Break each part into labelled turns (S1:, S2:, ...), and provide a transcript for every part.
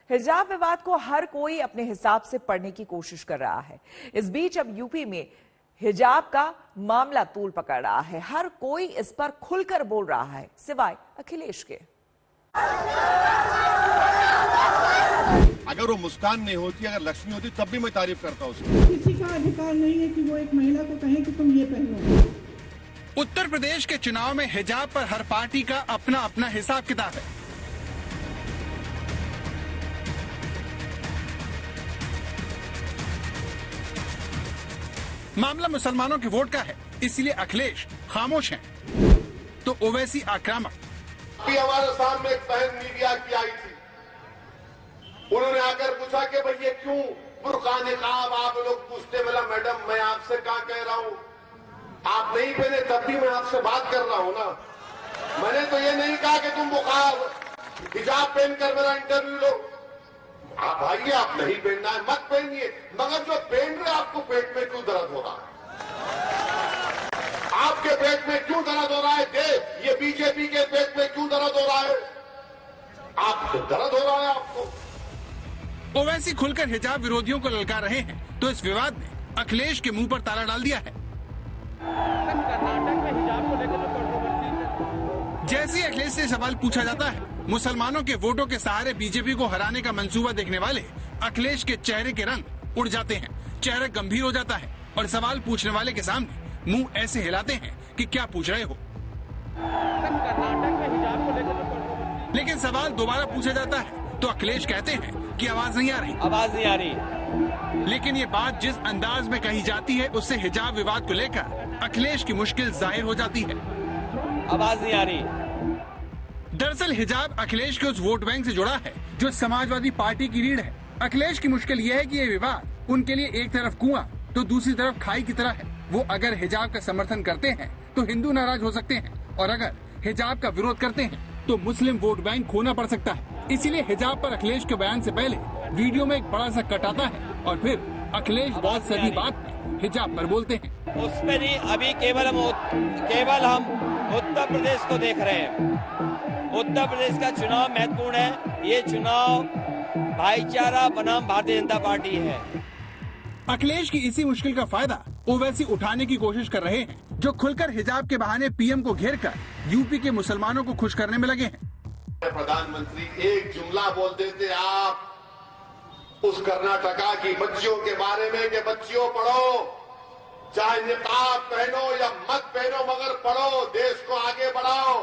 S1: हिजाब विवाद को हर कोई अपने हिसाब से पढ़ने की कोशिश कर रहा है। इस बीच अब यूपी में हिजाब का मामला तूल पकड़ रहा है। हर कोई इस पर खुलकर बोल रहा है, सिवाय अखिलेश के।
S2: अगर वो मुस्कान नहीं होती, अगर लक्ष्मी होती, तब भी मैं तारीफ करता हूँ उसकी।
S3: किसी का अधिकार नहीं है कि वो एक महिला को कहे कि तुम ये पहनो।
S4: उत्तर प्रदेश के चुनाव में हिजाब पर हर पार्टी का अपना अपना हिसाब किताब है। मामला मुसलमानों के वोट का है, इसलिए अखिलेश खामोश हैं। तो ओवैसी आक्रामक।
S2: अभी हमारे सामने एक बहन मीडिया की आई थी, उन्होंने आकर पूछा कि भाई ये क्यों बुर्का निकाब आप लोग पूछते। बोला मैडम मैं आपसे क्या कह रहा हूं, आप नहीं पहने तब भी मैं आपसे बात कर रहा हूं ना। मैंने तो ये नहीं कहा कि तुम बुखार हिजाब पहनकर मेरा इंटरव्यू लो। आप भाई आप नहीं पहनना है मत पहनिए, मगर जो पहन रहे आपको पेट में क्यों दर्द हो रहा है, आपके पेट में क्यों दर्द हो रहा है, ये बीजेपी के पेट में क्यों दर्द हो रहा है, आपको दर्द हो रहा है आपको।
S4: ओवैसी खुलकर हिजाब विरोधियों को ललकार रहे हैं, तो इस विवाद ने अखिलेश के मुंह पर ताला डाल दिया है।
S5: कर्नाटक में हिजाब को लेकर जो कंट्रोवर्सी है,
S4: जैसे ही अखिलेश से सवाल पूछा जाता है, मुसलमानों के वोटों के सहारे बीजेपी को हराने का मंसूबा देखने वाले अखिलेश के चेहरे के रंग उड़ जाते हैं, चेहरा गंभीर हो जाता है और सवाल पूछने वाले के सामने मुंह ऐसे हिलाते हैं कि क्या पूछ रहे हो।
S5: कर्नाटक में हिजाब को लेकर जो कंट्रोवर्सी,
S4: लेकिन सवाल दोबारा पूछा जाता है तो अखिलेश कहते हैं कि आवाज नहीं आ रही।
S5: आवाज नहीं आ रही।
S4: लेकिन ये बात जिस अंदाज में कही जाती है, उससे हिजाब विवाद को लेकर अखिलेश की मुश्किल जाहिर हो जाती है।
S5: आवाज नहीं आ रही।
S4: दरअसल हिजाब अखिलेश के उस वोट बैंक से जुड़ा है जो समाजवादी पार्टी की रीढ़ है। अखिलेश की मुश्किल यह है कि ये विवाद उनके लिए एक तरफ कुआं तो दूसरी तरफ खाई की तरह है। वो अगर हिजाब का समर्थन करते हैं तो हिंदू नाराज हो सकते हैं, और अगर हिजाब का विरोध करते हैं तो मुस्लिम वोट बैंक खोना पड़ सकता है। इसीलिए हिजाब पर अखिलेश के बयान से पहले वीडियो में एक बड़ा सा कट आता है और फिर अखिलेश बहुत सही बात में हिजाब पर बोलते हैं।
S5: उसमें नहीं, अभी केवल हम उत्तर प्रदेश को देख रहे हैं। उत्तर प्रदेश का चुनाव महत्वपूर्ण है। ये चुनाव भाईचारा बनाम भारतीय जनता पार्टी है।
S4: अखिलेश की इसी मुश्किल का फायदा ओवैसी उठाने की कोशिश कर रहे हैं, जो खुलकर हिजाब के बहाने पीएम को घेरकर यूपी के मुसलमानों को खुश करने में लगे हैं।
S2: प्रधानमंत्री एक जुमला बोल देते आप उस कर्नाटका की बच्चियों के बारे में कि बच्चियों पढ़ो, चाहे निकाब पहनो या मत पहनो, मगर पढ़ो, देश को आगे बढ़ाओ,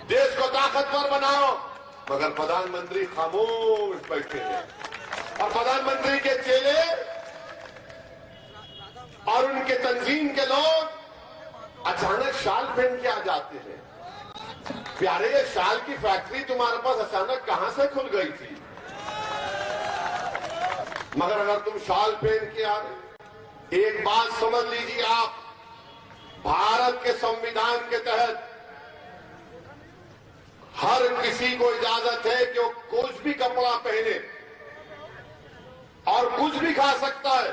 S2: देश को ताकतवर बनाओ। मगर प्रधानमंत्री खामोश बैठे हैं और प्रधानमंत्री के चेले और उनके तंजीम के लोग अचानक शाल पहन के आ जाते हैं। प्यारे ये शाल की फैक्ट्री तुम्हारे पास अचानक कहां से खुल गई थी? मगर अगर तुम शाल पहन के आ रहे, एक बात समझ लीजिए आप, भारत के संविधान के तहत हर किसी को इजाजत है कि वो कुछ भी कपड़ा पहने और कुछ भी खा सकता है।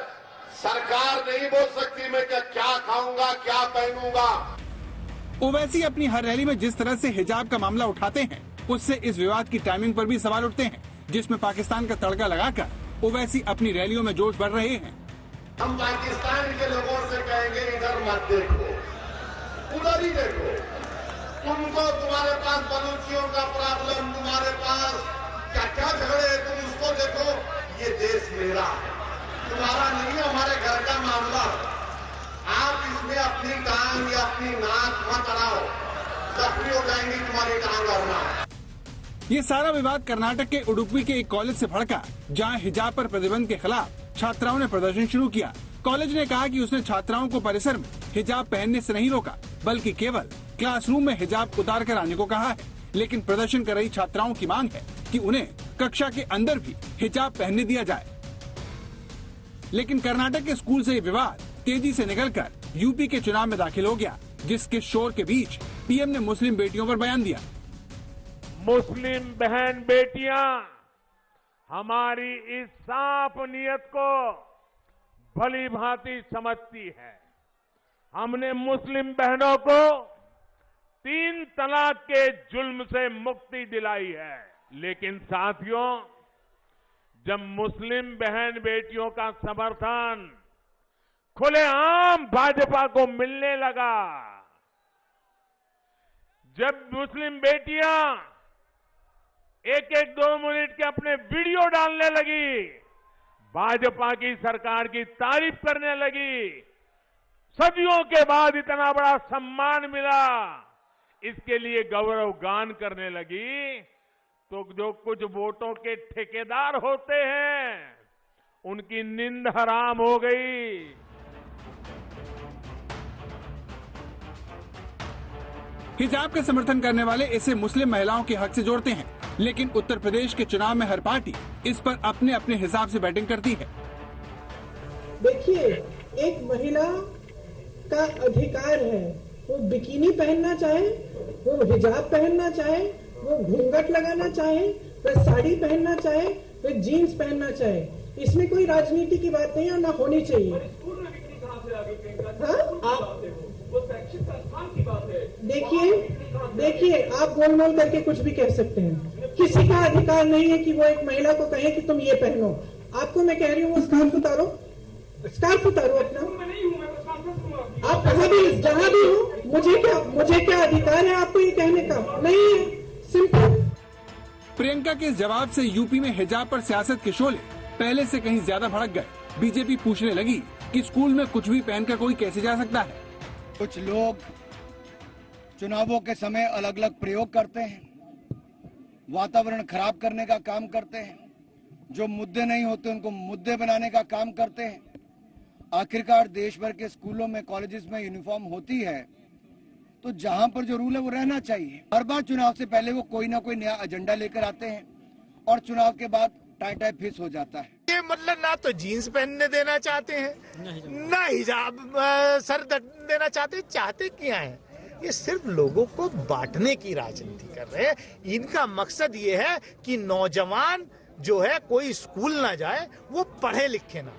S2: सरकार नहीं बोल सकती मैं क्या खाऊंगा, क्या पहनूंगा।
S4: ओवैसी अपनी हर रैली में जिस तरह से हिजाब का मामला उठाते हैं, उससे इस विवाद की टाइमिंग पर भी सवाल उठते हैं, जिसमें पाकिस्तान का तड़का लगाकर ओवैसी अपनी रैलियों में जोश बढ़ रहे हैं।
S2: हम पाकिस्तान के लोगों से कहेंगे इधर मत देखो, उधर ही देखो। तुमको तुम्हारे पास बलूचियों का प्रॉब्लम, तुम्हारे पास क्या क्या झगड़े है, तुम उसको देखो। ये देश मेरा है, तुम्हारा नहीं है, हमारे घर का मामला। आप इसमें अपनी टांग या अपनी नाक मत अड़ाओ, जख्मी हो जाएंगी तुम्हारी टांग अड़ना।
S4: ये सारा विवाद कर्नाटक के उडुपी के एक कॉलेज से भड़का, जहां हिजाब पर प्रतिबंध के खिलाफ छात्राओं ने प्रदर्शन शुरू किया। कॉलेज ने कहा कि उसने छात्राओं को परिसर में हिजाब पहनने से नहीं रोका, बल्कि केवल क्लासरूम में हिजाब उतार कर आने को कहा है। लेकिन प्रदर्शन कर रही छात्राओं की मांग है कि उन्हें कक्षा के अंदर भी हिजाब पहनने दिया जाए। लेकिन कर्नाटक के स्कूल से ये विवाद तेजी से निकलकर यूपी के चुनाव में दाखिल हो गया, जिसके शोर के बीच पीएम ने मुस्लिम बेटियों पर बयान दिया।
S6: मुस्लिम बहन बेटियां हमारी इस साफ नीयत को भली भांति समझती है। हमने मुस्लिम बहनों को 3 तलाक के जुल्म से मुक्ति दिलाई है। लेकिन साथियों, जब मुस्लिम बहन बेटियों का समर्थन खुलेआम भाजपा को मिलने लगा, जब मुस्लिम बेटियां एक 2 मिनट के अपने वीडियो डालने लगी, भाजपा की सरकार की तारीफ करने लगी, सदियों के बाद इतना बड़ा सम्मान मिला, इसके लिए गौरव गान करने लगी, तो जो कुछ वोटों के ठेकेदार होते हैं उनकी नींद हराम हो गई।
S4: हिजाब का समर्थन करने वाले इसे मुस्लिम महिलाओं के हक से जोड़ते हैं, लेकिन उत्तर प्रदेश के चुनाव में हर पार्टी इस पर अपने अपने हिसाब से बैटिंग करती है।
S3: देखिए, एक महिला का अधिकार है, वो बिकिनी पहनना चाहे, वो हिजाब पहनना चाहे, वो घूंघट लगाना चाहे, वह साड़ी पहनना चाहे, वह जीन्स पहनना चाहे, इसमें कोई राजनीति की बात नहीं है और ना होनी चाहिए। आप देखिए, आप गोलमोल करके कुछ भी कह सकते हैं, किसी का अधिकार नहीं है कि वो एक महिला को कहे कि तुम ये पहनो। आपको मैं कह रही हूँ वो स्कार्फ उतारो अपना। आप कहाँ भी जहाँ भी हो, मुझे क्या अधिकार है आपको ये कहने का? नहीं है, सिंपल।
S4: प्रियंका के इस जवाब से यूपी में हिजाब पर सियासत के शोले पहले से कहीं ज्यादा भड़क गए। बीजेपी पूछने लगी कि स्कूल में कुछ भी पहनकर कोई कैसे जा सकता है।
S7: कुछ लोग चुनावों के समय अलग अलग प्रयोग करते हैं, वातावरण खराब करने का काम करते हैं, जो मुद्दे नहीं होते उनको मुद्दे बनाने का काम करते हैं। आखिरकार देश भर के स्कूलों में, कॉलेजेस में यूनिफॉर्म होती है, तो जहां पर जो रूल है वो रहना चाहिए। हर बार चुनाव से पहले वो कोई ना कोई नया एजेंडा लेकर आते हैं और चुनाव के बाद टाई फिक्स हो जाता है।
S8: ये मतलब ना तो जीन्स पहनने देना चाहते हैं, ना हिजाब सर देना चाहते क्या है? ये सिर्फ लोगों को बांटने की राजनीति कर रहे हैं। इनका मकसद ये है कि नौजवान जो है कोई स्कूल ना जाए, वो पढ़े लिखे ना।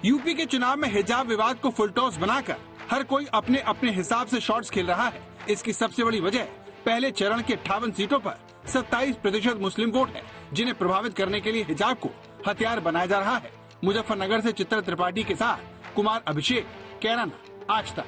S4: यूपी के चुनाव में हिजाब विवाद को फुलटॉस बनाकर हर कोई अपने अपने हिसाब से शॉट्स खेल रहा है। इसकी सबसे बड़ी वजह पहले चरण के 58 सीटों पर 27% मुस्लिम वोट है, जिन्हें प्रभावित करने के लिए हिजाब को हथियार बनाया जा रहा है। मुजफ्फरनगर से चित्रा त्रिपाठी के साथ कुमार अभिषेक, कैराना, आज तक।